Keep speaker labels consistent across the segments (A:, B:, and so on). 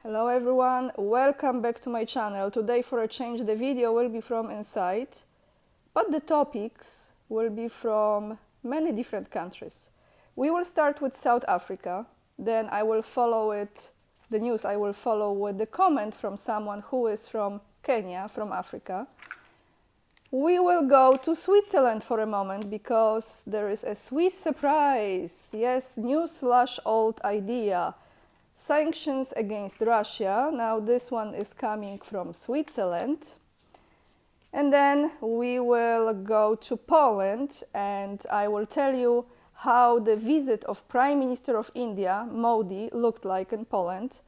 A: Hello everyone, welcome back to my channel. Today for a change the video will be from inside, but the topics will be from many different countries. We will start with South Africa, then I will follow it, the news I will follow with the comment from someone who is from Kenya, from Africa. We will go to Switzerland for a moment because there is a Swiss surprise. Yes, new/old idea. Sanctions against Russia. Now this one is coming from Switzerland. And then we will go to Poland and I will tell you how the visit of Prime Minister of India, Modi, looked like in Poland.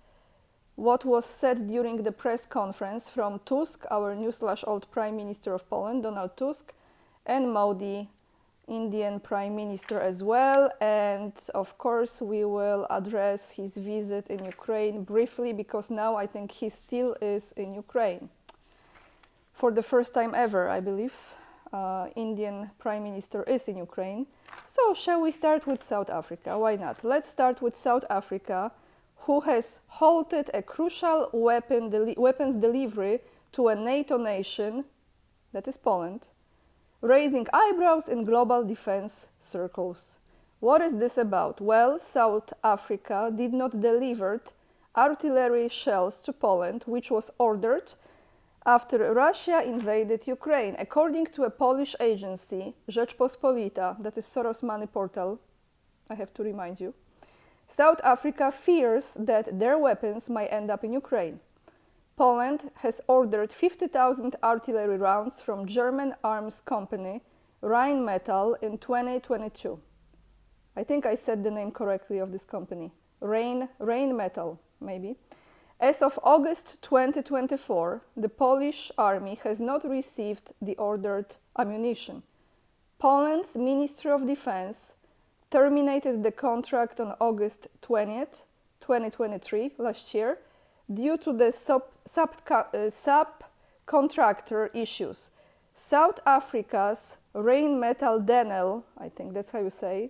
A: What was said during the press conference from Tusk, our new/old Prime Minister of Poland, Donald Tusk, and Modi, Indian Prime Minister as well. And of course we will address his visit in Ukraine briefly because now I think he still is in Ukraine. For the first time ever, I believe, Indian Prime Minister is in Ukraine. So shall we start with South Africa? Why not? Let's start with South Africa, who has halted a crucial weapons delivery to a NATO nation, that is Poland, raising eyebrows in global defense circles. What is this about? Well, South Africa did not deliver artillery shells to Poland, which was ordered after Russia invaded Ukraine. According to a Polish agency, Rzeczpospolita, that is Soros Money portal, I have to remind you, South Africa fears that their weapons might end up in Ukraine. Poland has ordered 50,000 artillery rounds from German arms company Rheinmetall in 2022. I think I said the name correctly of this company. Rheinmetall, maybe. As of August 2024, the Polish army has not received the ordered ammunition. Poland's Ministry of Defense terminated the contract on August 20th, 2023, last year, due to the subcontractor issues. South Africa's Rheinmetall Denel, I think that's how you say,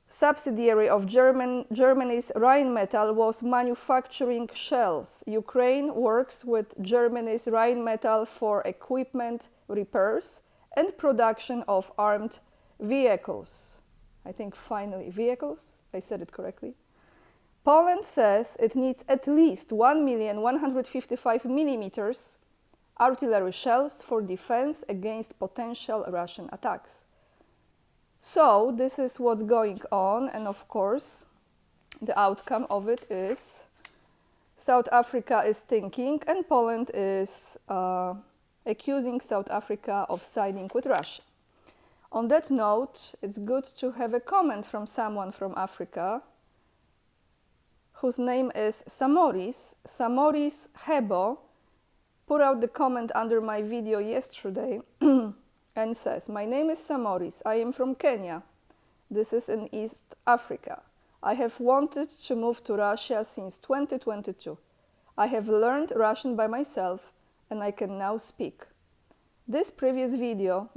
A: subsidiary of Germany's Rheinmetall, was manufacturing shells. Ukraine works with Germany's Rheinmetall for equipment repairs and production of armed vehicles. I think finally vehicles, I said it correctly. Poland says it needs at least 1,155mm artillery shells for defense against potential Russian attacks. So this is what's going on, and of course the outcome of it is South Africa is thinking and Poland is accusing South Africa of siding with Russia. On that note, it's good to have a comment from someone from Africa whose name is Samoris. Samoris Hebo put out the comment under my video yesterday and says, "My name is Samoris. I am from Kenya. This is in East Africa. I have wanted to move to Russia since 2022. I have learned Russian by myself and I can now speak." The previous video,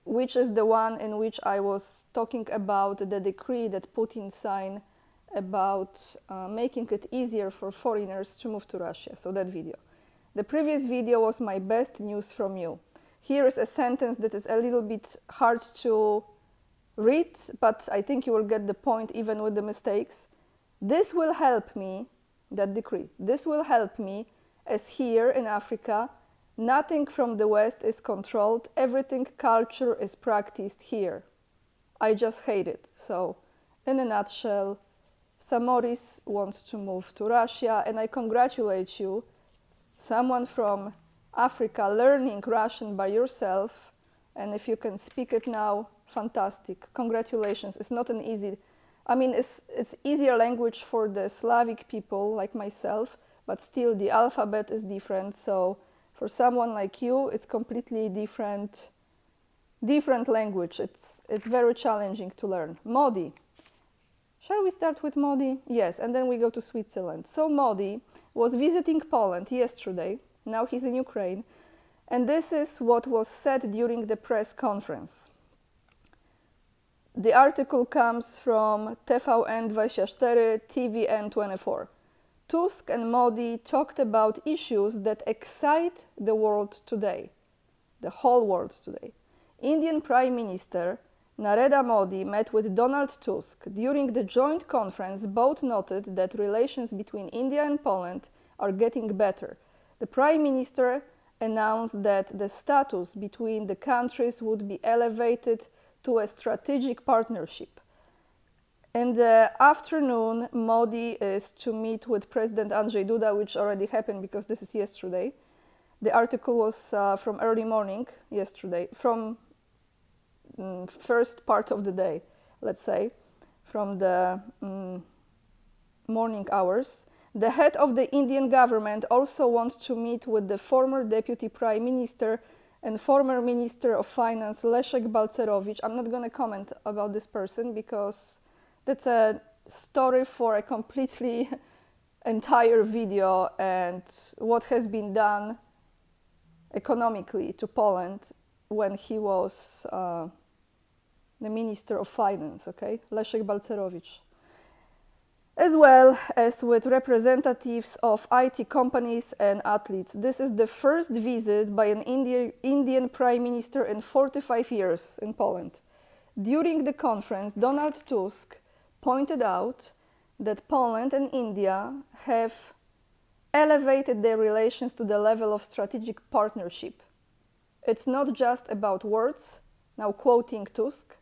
A: which is the one in which I was talking about the decree that Putin signed about making it easier for foreigners to move to Russia. So that video. The previous video was my best news from you. Here is a sentence that is a little bit hard to read, but I think you will get the point even with the mistakes. This will help me, that decree, this will help me as here in Africa, nothing from the West is controlled, everything culture is practiced here. I just hate it. So, in a nutshell, Samoris wants to move to Russia, and I congratulate you, someone from Africa learning Russian by yourself, and if you can speak it now, fantastic. Congratulations. It's not an easy, it's easier language for the Slavic people like myself, but still the alphabet is different, so for someone like you, it's completely different language. It's very challenging to learn. Modi. Shall we start with Modi? Yes, and then we go to Switzerland. So Modi was visiting Poland yesterday. Now he's in Ukraine. And this is what was said during the press conference. The article comes from TVN24, TVN24. Tusk and Modi talked about issues that excite the world today, the whole world today. Indian Prime Minister Narendra Modi met with Donald Tusk. During the joint conference, both noted that relations between India and Poland are getting better. The Prime Minister announced that the status between the countries would be elevated to a strategic partnership. In the afternoon, Modi is to meet with President Andrzej Duda, which already happened because this is yesterday. The article was from early morning yesterday, from first part of the day, let's say, from the morning hours. The head of the Indian government also wants to meet with the former Deputy Prime Minister and former Minister of Finance Leszek Balcerowicz. I'm not going to comment about this person because that's a story for a completely entire video, and what has been done economically to Poland when he was the Minister of Finance, okay, Leszek Balcerowicz. As well as with representatives of IT companies and athletes. This is the first visit by an Indian Prime Minister in 45 years in Poland. During the conference, Donald Tusk pointed out that Poland and India have elevated their relations to the level of strategic partnership. It's not just about words, now quoting Tusk.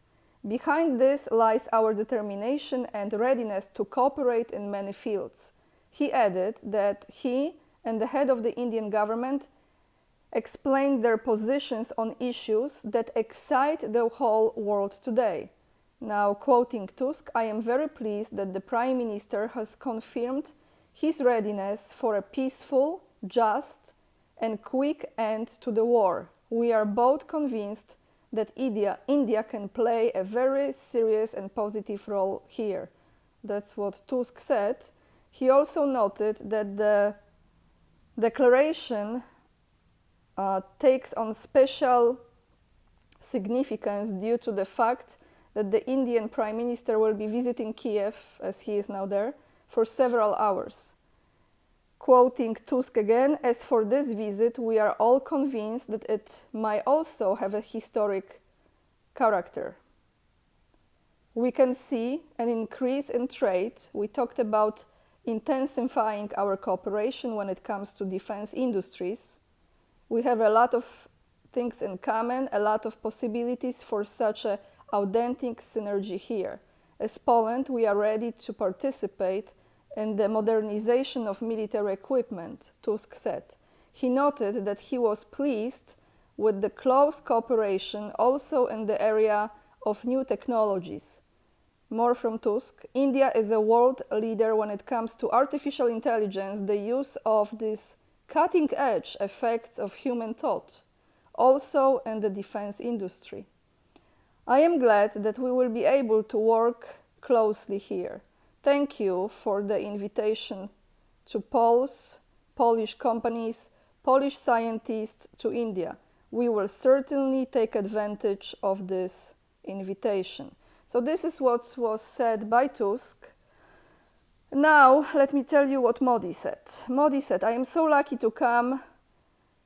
A: Behind this lies our determination and readiness to cooperate in many fields. He added that he and the head of the Indian government explained their positions on issues that excite the whole world today. Now, quoting Tusk, I am very pleased that the Prime Minister has confirmed his readiness for a peaceful, just, and quick end to the war. We are both convinced that India can play a very serious and positive role here. That's what Tusk said. He also noted that the declaration takes on special significance due to the fact that the Indian Prime Minister will be visiting Kiev, as he is now there, for several hours. Quoting Tusk again, as for this visit, we are all convinced that it might also have a historic character. We can see an increase in trade. We talked about intensifying our cooperation when it comes to defense industries. We have a lot of things in common, a lot of possibilities for such an authentic synergy here. As Poland, we are ready to participate in the modernization of military equipment, Tusk said. He noted that he was pleased with the close cooperation also in the area of new technologies. More from Tusk. India is a world leader when it comes to artificial intelligence, the use of these cutting-edge effects of human thought, also in the defense industry. I am glad that we will be able to work closely here. Thank you for the invitation to Poles, Polish companies, Polish scientists to India. We will certainly take advantage of this invitation. So this is what was said by Tusk. Now, let me tell you what Modi said. Modi said, I am so lucky to come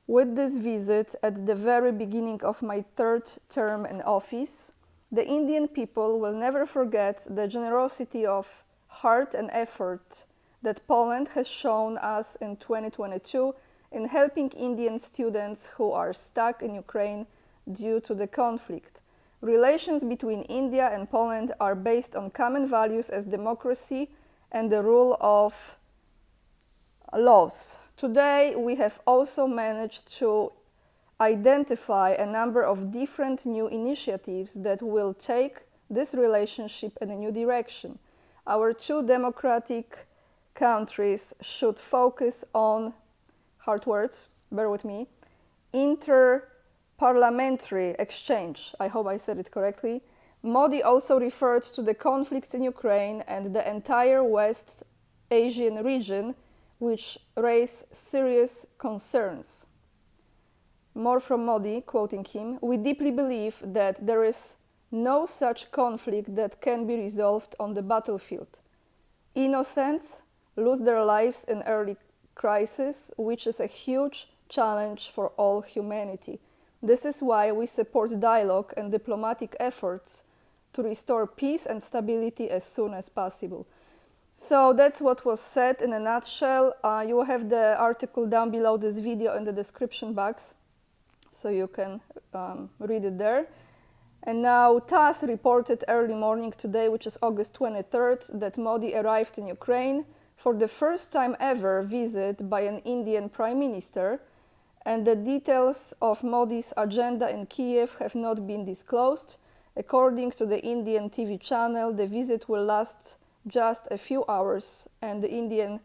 A: with this visit at the very beginning of my third term in office. The Indian people will never forget the generosity of heart and effort that Poland has shown us in 2022 in helping Indian students who are stuck in Ukraine due to the conflict. Relations between India and Poland are based on common values as democracy and the rule of laws. Today, we have also managed to identify a number of different new initiatives that will take this relationship in a new direction. Our two democratic countries should focus on, hard words, bear with me, inter-parliamentary exchange. I hope I said it correctly. Modi also referred to the conflicts in Ukraine and the entire West Asian region, which raise serious concerns. More from Modi, quoting him, we deeply believe that there is no such conflict that can be resolved on the battlefield. Innocents lose their lives in early crisis, which is a huge challenge for all humanity. This is why we support dialogue and diplomatic efforts to restore peace and stability as soon as possible. So that's what was said in a nutshell. You will have the article down below this video in the description box, so you can read it there. And now TASS reported early morning today, which is August 23rd, that Modi arrived in Ukraine for the first time ever visit by an Indian Prime Minister, and the details of Modi's agenda in Kiev have not been disclosed. According to the Indian TV channel, the visit will last just a few hours, and the Indian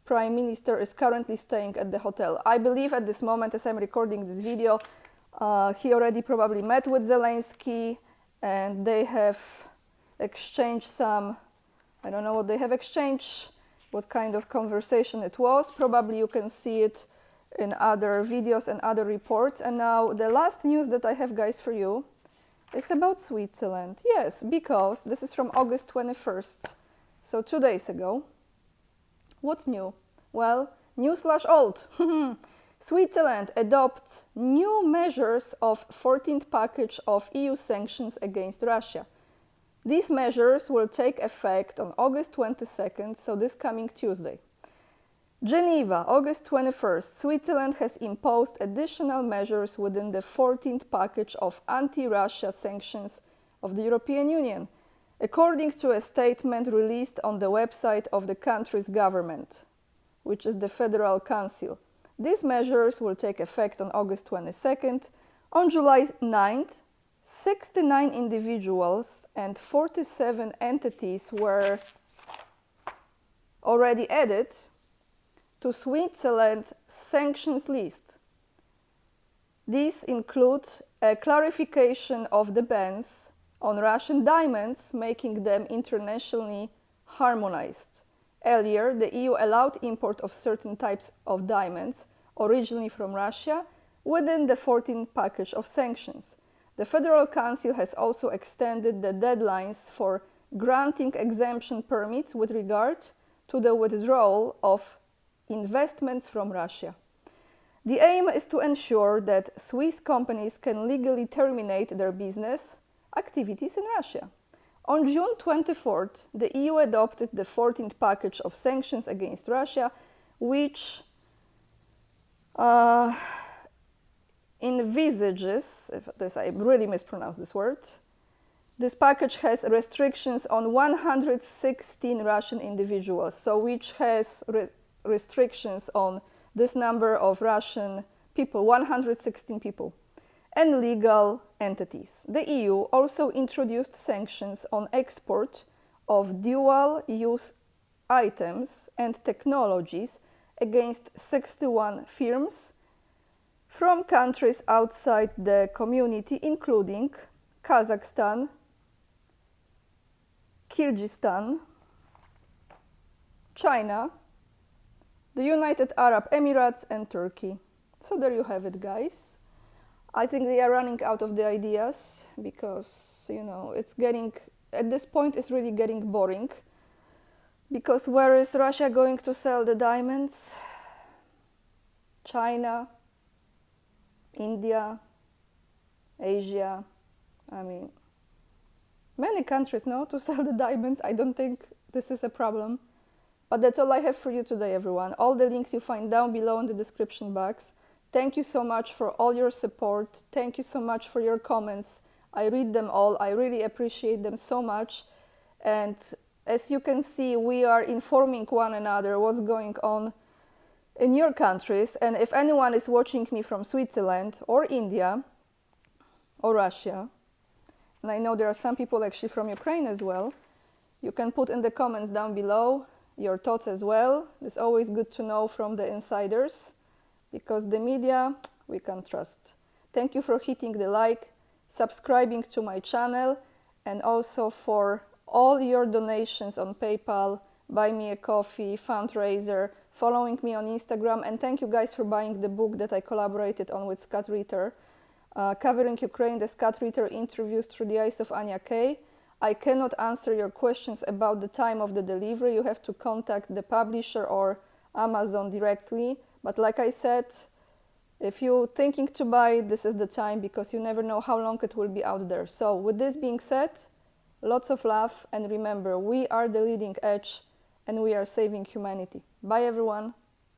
A: Prime Minister is currently staying at the hotel. I believe at this moment, as I'm recording this video, he already probably met with Zelensky, and they have exchanged some, I don't know what they have exchanged, what kind of conversation it was. Probably you can see it in other videos and other reports. And now the last news that I have, guys, for you is about Switzerland. Yes, because this is from August 21st, so 2 days ago. What's new? Well, new/old. Switzerland adopts new measures of 14th package of EU sanctions against Russia. These measures will take effect on August 22nd, so this coming Tuesday. Geneva, August 21st, Switzerland has imposed additional measures within the 14th package of anti-Russia sanctions of the European Union, according to a statement released on the website of the country's government, which is the Federal Council. These measures will take effect on August 22nd. On July 9th, 69 individuals and 47 entities were already added to Switzerland's sanctions list. These include a clarification of the bans on Russian diamonds, making them internationally harmonized. Earlier, the EU allowed import of certain types of diamonds, originally from Russia, within the 14th package of sanctions. The Federal Council has also extended the deadlines for granting exemption permits with regard to the withdrawal of investments from Russia. The aim is to ensure that Swiss companies can legally terminate their business activities in Russia. On June 24th, the EU adopted the 14th package of sanctions against Russia, which envisages, I really mispronounced this word, this package has restrictions on 116 Russian individuals, so which has restrictions on this number of Russian people, 116 people, and legal entities. The EU also introduced sanctions on export of dual-use items and technologies against 61 firms from countries outside the community, including Kazakhstan, Kyrgyzstan, China, the United Arab Emirates, and Turkey. So there you have it, guys. I think they are running out of the ideas because, you know, it's getting, at this point, it's really getting boring. Because where is Russia going to sell the diamonds? China, India, Asia. I mean, many countries know to sell the diamonds. I don't think this is a problem. But that's all I have for you today, everyone. All the links you find down below in the description box. Thank you so much for all your support. Thank you so much for your comments. I read them all. I really appreciate them so much. And as you can see, we are informing one another what's going on in your countries. And if anyone is watching me from Switzerland or India or Russia, and I know there are some people actually from Ukraine as well, you can put in the comments down below your thoughts as well. It's always good to know from the insiders, because the media we can't trust. Thank you for hitting the like, subscribing to my channel, and also for all your donations on PayPal, Buy Me a Coffee, fundraiser, following me on Instagram, and thank you guys for buying the book that I collaborated on with Scott Ritter, covering Ukraine, the Scott Ritter interviews through the eyes of Anya Kay. I cannot answer your questions about the time of the delivery. You have to contact the publisher or Amazon directly. But like I said, if you're thinking to buy, this is the time, because you never know how long it will be out there. So with this being said, lots of love, and remember, we are the leading edge and we are saving humanity. Bye everyone.